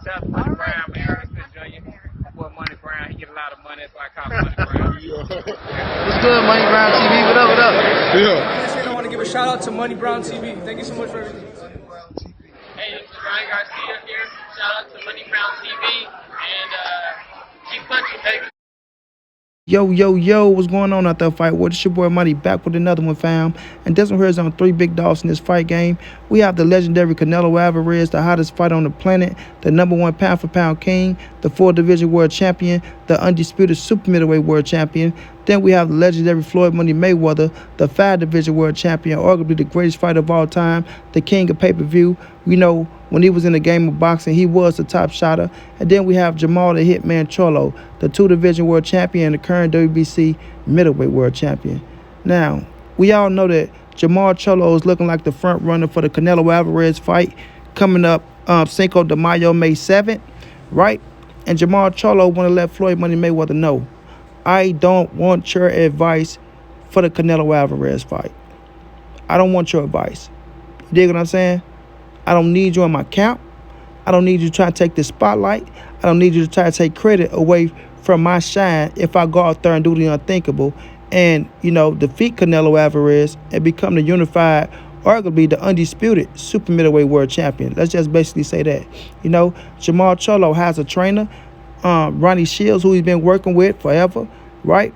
That's Money Brown, man. Ernest Jr. Boy, Money Brown, he get a lot of money, so I call him Money Brown. What's good, Money Brown TV? What up, what up? Yeah. I want to give a shout out to Money Brown TV. Thank you so much for everything. Hey, this is Ryan Garcia here. Shout out to Money Brown TV and keep punching, baby. Yo, what's going on out there, fight? Well, it's your boy Money back with another one, fam. And this one here is on 3 big dogs in this fight game. We have the legendary Canelo Alvarez, the hottest fighter on the planet, the #1 pound-for-pound king, the 4-division world champion, the undisputed super middleweight world champion. Then we have the legendary Floyd Money Mayweather, the 5-division world champion, arguably the greatest fighter of all time, the king of pay-per-view. We know when he was in the game of boxing, he was the top shotter. And then we have Jermall the Hitman Charlo, the 2-division world champion and the current WBC middleweight world champion. Now, we all know that Jermall Charlo is looking like the front runner for the Canelo Alvarez fight coming up Cinco de Mayo, May 7th, right? And Jermall Charlo want to let Floyd Money Mayweather know, I don't want your advice for the Canelo Alvarez fight. I don't want your advice. You dig what I'm saying? I don't need you in my camp. I don't need you to try to take the spotlight. I don't need you to try to take credit away from my shine if I go out there and do the unthinkable and, defeat Canelo Alvarez and become the unified, arguably the undisputed super middleweight world champion. Let's just basically say that. Jermall Charlo has a trainer, Ronnie Shields, who he's been working with forever, right?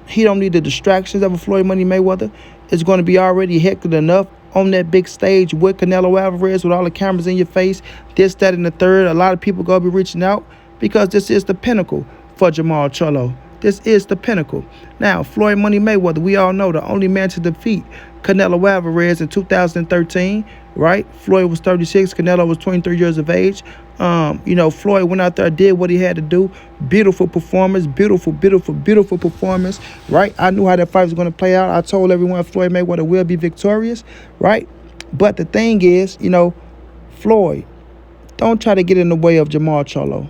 He don't need the distractions of a Floyd Money Mayweather. It's going to be already hectic enough on that big stage with Canelo Alvarez with all the cameras in your face, this, that, and the third. A lot of people going to be reaching out because this is the pinnacle for Jermall Charlo. This is the pinnacle. Now, Floyd Money Mayweather, we all know the only man to defeat Canelo Alvarez in 2013, right? Floyd was 36, Canelo was 23 years of age. Floyd went out there, did what he had to do. Beautiful performance, beautiful performance, right? I knew how that fight was going to play out. I told everyone Floyd Mayweather will be victorious, right? But the thing is, Floyd, don't try to get in the way of Jermall Charlo.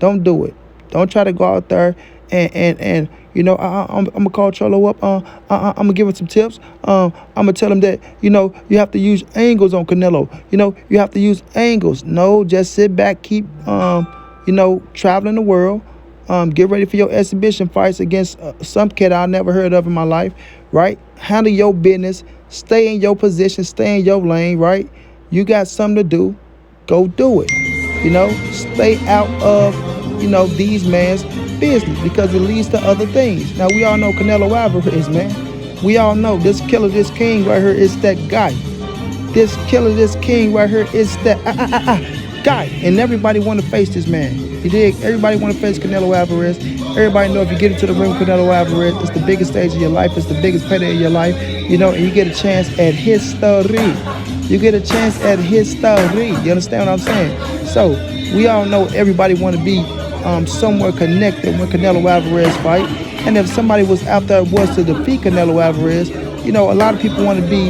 Don't do it. Don't try to go out there and I'm gonna call Charlo up. I'm gonna give him some tips. I'm gonna tell him that you have to use angles on Canelo. You have to use angles. No, just sit back, keep traveling the world. Get ready for your exhibition fights against some kid I never heard of in my life. Right? Handle your business. Stay in your position. Stay in your lane. Right? You got something to do. Go do it. Stay out of these man's business because it leads to other things. Now, we all know Canelo Alvarez, man. We all know this killer, this king right here is that guy. This killer, this king right here is that guy. And everybody want to face this man. You dig? Everybody want to face Canelo Alvarez. Everybody know if you get into the ring with Canelo Alvarez, it's the biggest stage of your life. It's the biggest payday of your life. And you get a chance at history. You get a chance at history. You understand what I'm saying? So, we all know everybody want to be somewhere connected when Canelo Alvarez fight. And if somebody was out there was to defeat Canelo Alvarez, a lot of people want to be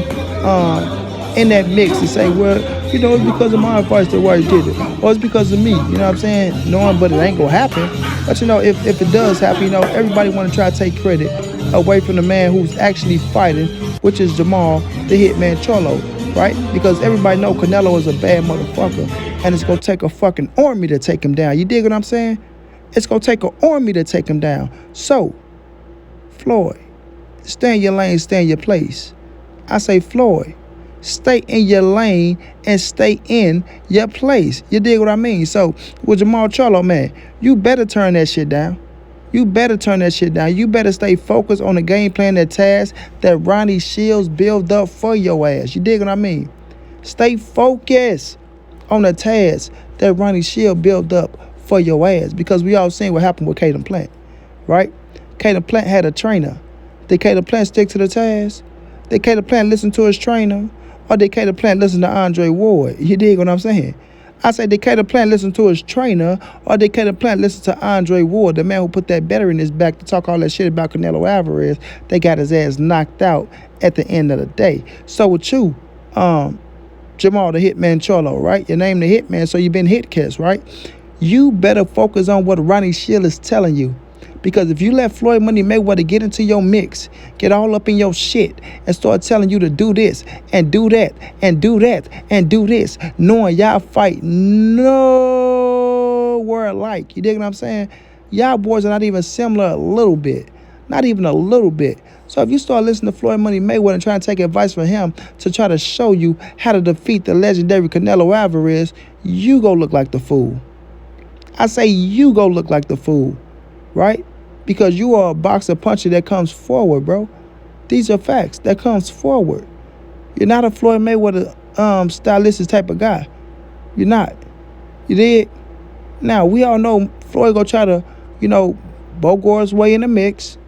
in that mix and say, well, it's because of my advice that's why he did it. Or it's because of me, you know what I'm saying? Knowing, but it ain't gonna happen. But if it does happen, everybody want to try to take credit away from the man who's actually fighting, which is Jermall, the Hitman Charlo, right? Because everybody know Canelo is a bad motherfucker. And it's going to take a fucking army to take him down. You dig what I'm saying? It's going to take an army to take him down. So, Floyd, stay in your lane, stay in your place. I say, Floyd, stay in your lane and stay in your place. You dig what I mean? So, with Jermall Charlo, man, you better turn that shit down. You better turn that shit down. You better stay focused on the game plan, that task that Ronnie Shields built up for your ass. You dig what I mean? Stay focused on the task that Ronnie Shield built up for your ass. Because we all seen what happened with Caden Plant, right? Caden Plant had a trainer. Did Caden Plant stick to the task? Did Caden Plant listen to his trainer? Or did Caden Plant listen to Andre Ward? You dig what I'm saying? I say, did Caden Plant listen to his trainer? Or did Caden Plant listen to Andre Ward, the man who put that battery in his back to talk all that shit about Canelo Alvarez? They got his ass knocked out at the end of the day. So with you, Jermall the Hitman Charlo, right? Your name the Hitman, so you've been hit cast, right? You better focus on what Ronnie Shield is telling you. Because if you let Floyd Money Mayweather get into your mix, get all up in your shit, and start telling you to do this, and do that, and do that, and do this, knowing y'all fight no nowhere alike. You dig what I'm saying? Y'all boys are not even similar a little bit. Not even a little bit. So if you start listening to Floyd Money Mayweather and trying to take advice from him to try to show you how to defeat the legendary Canelo Alvarez, you go look like the fool. I say you go look like the fool, right? Because you are a boxer puncher that comes forward, bro. These are facts. That comes forward. You're not a Floyd Mayweather stylistic type of guy. You're not. You did? Now, we all know Floyd gonna try to, Bogor his way in the mix.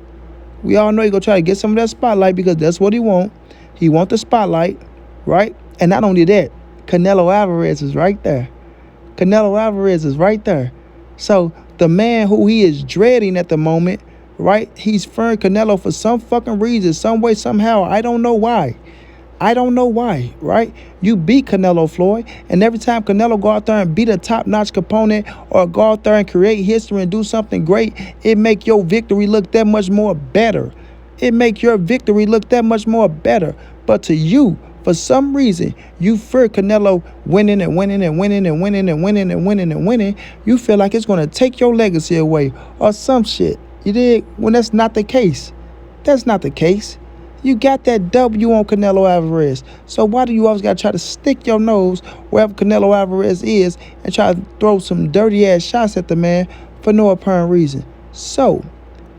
We all know he gonna try to get some of that spotlight because that's what he want. He want the spotlight, right? And not only that, Canelo Alvarez is right there. Canelo Alvarez is right there. So the man who he is dreading at the moment, right? He's fearing Canelo for some fucking reason, some way, somehow. I don't know why. I don't know why, right? You beat Canelo, Floyd, and every time Canelo go out there and beat a top-notch opponent or go out there and create history and do something great, it make your victory look that much more better. It make your victory look that much more better. But to you, for some reason, you fear Canelo winning and winning and winning and winning and winning and winning and winning. You feel like it's going to take your legacy away or some shit. You dig? When that's not the case. That's not the case. You got that W on Canelo Alvarez. So why do you always got to try to stick your nose wherever Canelo Alvarez is and try to throw some dirty-ass shots at the man for no apparent reason? So,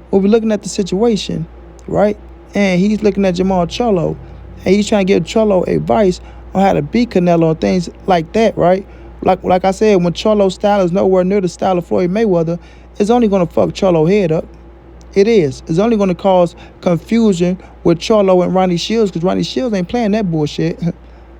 when we're looking at the situation, right, and he's looking at Jermall Charlo, and he's trying to give Charlo advice on how to beat Canelo and things like that, right? Like I said, when Charlo's style is nowhere near the style of Floyd Mayweather, it's only going to fuck Charlo's head up. It is. It's only going to cause confusion with Charlo and Ronnie Shields because Ronnie Shields ain't playing that bullshit.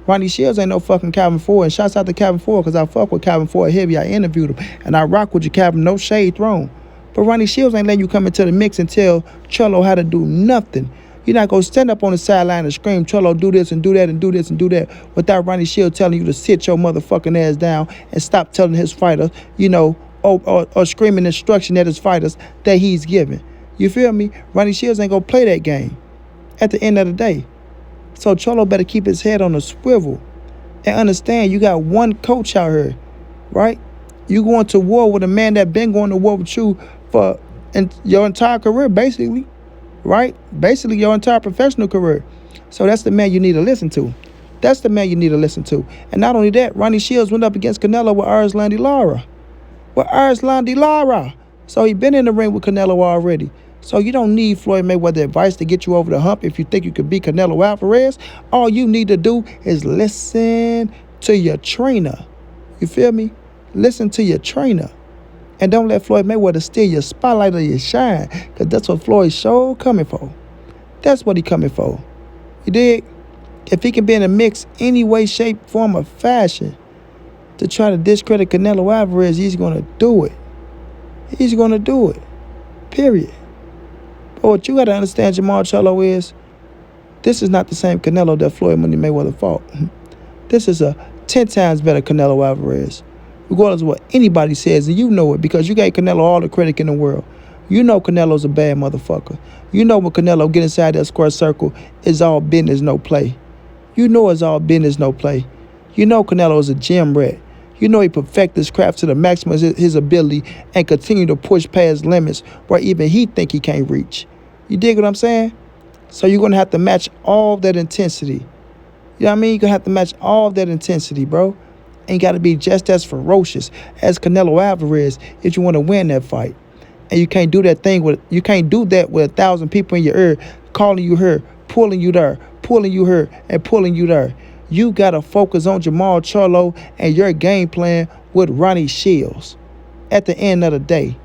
Ronnie Shields ain't no fucking Calvin Ford. And shouts out to Calvin Ford because I fuck with Calvin Ford heavy. I interviewed him. And I rock with you, Calvin. No shade thrown. But Ronnie Shields ain't letting you come into the mix and tell Charlo how to do nothing. You're not going to stand up on the sideline and scream, Charlo, do this and do that and do this and do that without Ronnie Shields telling you to sit your motherfucking ass down and stop telling his fighters, or screaming instruction at his fighters that he's giving. You feel me? Ronnie Shields ain't going to play that game at the end of the day. So Charlo better keep his head on a swivel and understand you got one coach out here, right? You going to war with a man that been going to war with you for your entire career, basically, right? Basically your entire professional career. So that's the man you need to listen to. That's the man you need to listen to. And not only that, Ronnie Shields went up against Canelo with Arslan Lara. So he been in the ring with Canelo already. So you don't need Floyd Mayweather advice to get you over the hump if you think you could beat Canelo Alvarez. All you need to do is listen to your trainer. You feel me? Listen to your trainer. And don't let Floyd Mayweather steal your spotlight or your shine, because that's what Floyd's show coming for. That's what he coming for. You dig? If he can be in a mix any way, shape, form, or fashion to try to discredit Canelo Alvarez, he's going to do it. He's going to do it. Period. But what you got to understand, Jermall Charlo, is this is not the same Canelo that Floyd Money Mayweather fought. This is a 10 times better Canelo Alvarez. Regardless of what anybody says, and you know it because you gave Canelo all the credit in the world. You know Canelo's a bad motherfucker. You know when Canelo get inside that square circle, it's all business, no play. You know it's all business, no play. You know Canelo is a gym rat. You know he perfect his craft to the maximum of his ability and continue to push past limits where even he think he can't reach. You dig what I'm saying? So you're going to have to match all that intensity. You know what I mean? You're going to have to match all that intensity, bro. And you got to be just as ferocious as Canelo Alvarez if you want to win that fight. And you can't do that with 1,000 people in your ear calling you here, pulling you there, pulling you here, and pulling you there. You got to focus on Jermall Charlo and your game plan with Ronnie Shields. At the end of the day,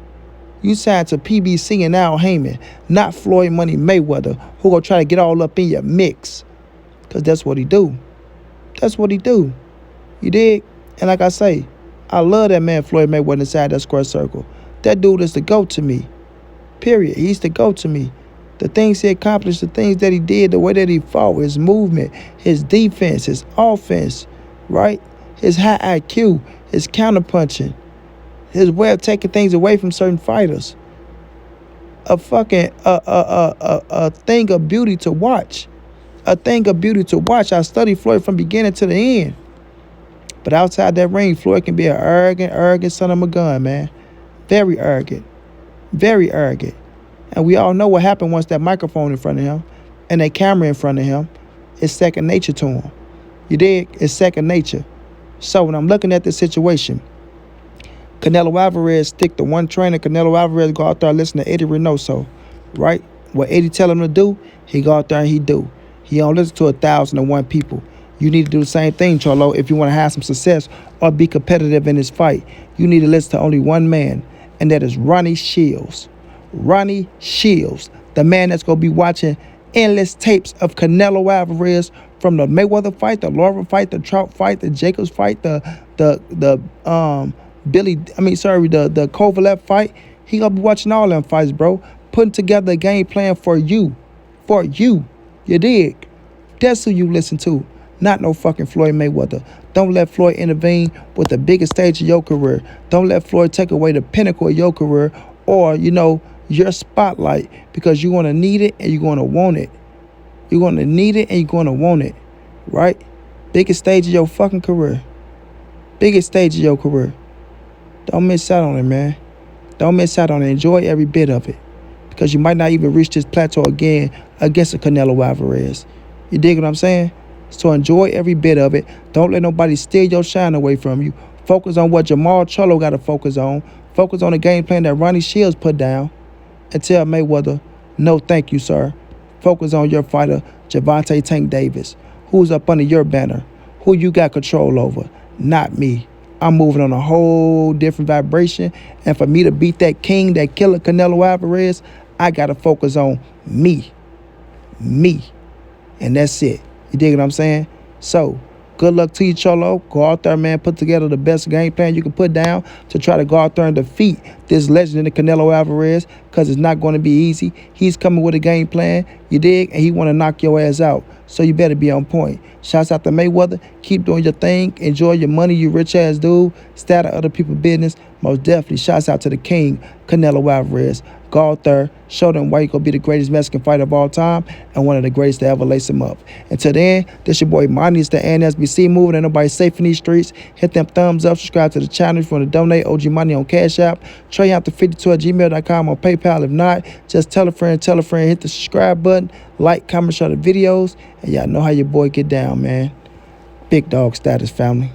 you signed to PBC and Al Heyman, not Floyd Money Mayweather, who gonna try to get all up in your mix. Because that's what he do. That's what he do. You dig? And like I say, I love that man Floyd Mayweather inside that square circle. That dude is the GOAT to me. Period. He's the GOAT to me. The things he accomplished, the things that he did, the way that he fought, his movement, his defense, his offense, right? His high IQ, his counterpunching, his way of taking things away from certain fighters. A thing of beauty to watch. A thing of beauty to watch. I studied Floyd from beginning to the end. But outside that ring, Floyd can be an arrogant son of a gun, man. Very arrogant. Very arrogant. And we all know what happened once that microphone in front of him and that camera in front of him. It's second nature to him. You dig? It's second nature. So when I'm looking at this situation, Canelo Alvarez stick to one trainer. Canelo Alvarez go out there and listen to Eddie Reynoso, right? What Eddie tell him to do, he go out there and he do. He don't listen to 1,001 people. You need to do the same thing, Charlo, if you want to have some success or be competitive in this fight. You need to listen to only one man, and that is Ronnie Shields. Ronnie Shields, the man that's going to be watching endless tapes of Canelo Alvarez from the Mayweather fight, the Lara fight, the Trout fight, the Jacobs fight, the Kovalev fight. He gonna be watching all them fights, bro. Putting together a game plan for you. For you. You dig? That's who you listen to. Not no fucking Floyd Mayweather. Don't let Floyd intervene with the biggest stage of your career. Don't let Floyd take away the pinnacle of your career or, your spotlight, because you're gonna need it and you're gonna want it. You're gonna need it and you're gonna want it. Right? Biggest stage of your fucking career. Biggest stage of your career. Don't miss out on it, man. Don't miss out on it. Enjoy every bit of it. Because you might not even reach this plateau again against a Canelo Alvarez. You dig what I'm saying? So enjoy every bit of it. Don't let nobody steal your shine away from you. Focus on what Jermall Charlo got to focus on. Focus on the game plan that Ronnie Shields put down. And tell Mayweather, no thank you, sir. Focus on your fighter, Gervonta Tank Davis. Who's up under your banner? Who you got control over? Not me. I'm moving on a whole different vibration. And for me to beat that king, that killer Canelo Alvarez, I got to focus on me. Me. And that's it. You dig what I'm saying? So, good luck to you, Charlo. Go out there, man. Put together the best game plan you can put down to try to go out there and defeat this legend in Canelo Alvarez, because it's not going to be easy. He's coming with a game plan, you dig? And he want to knock your ass out. So you better be on point. Shouts out to Mayweather. Keep doing your thing. Enjoy your money, you rich ass dude. Stay out of other people's business. Most definitely. Shouts out to the king, Canelo Alvarez. Go out there. Show them why you're going to be the greatest Mexican fighter of all time and one of the greatest to ever lace him up. Until then, this your boy Monty. It's the NSBC moving. Ain't nobody safe in these streets. Hit them thumbs up. Subscribe to the channel if you want to donate. OG Money on Cash App. Trey out to 52@gmail.com on PayPal. If not, just tell a friend. Hit the subscribe button. Like, comment, share the videos. And y'all know how your boy get down, man. Big dog status, family.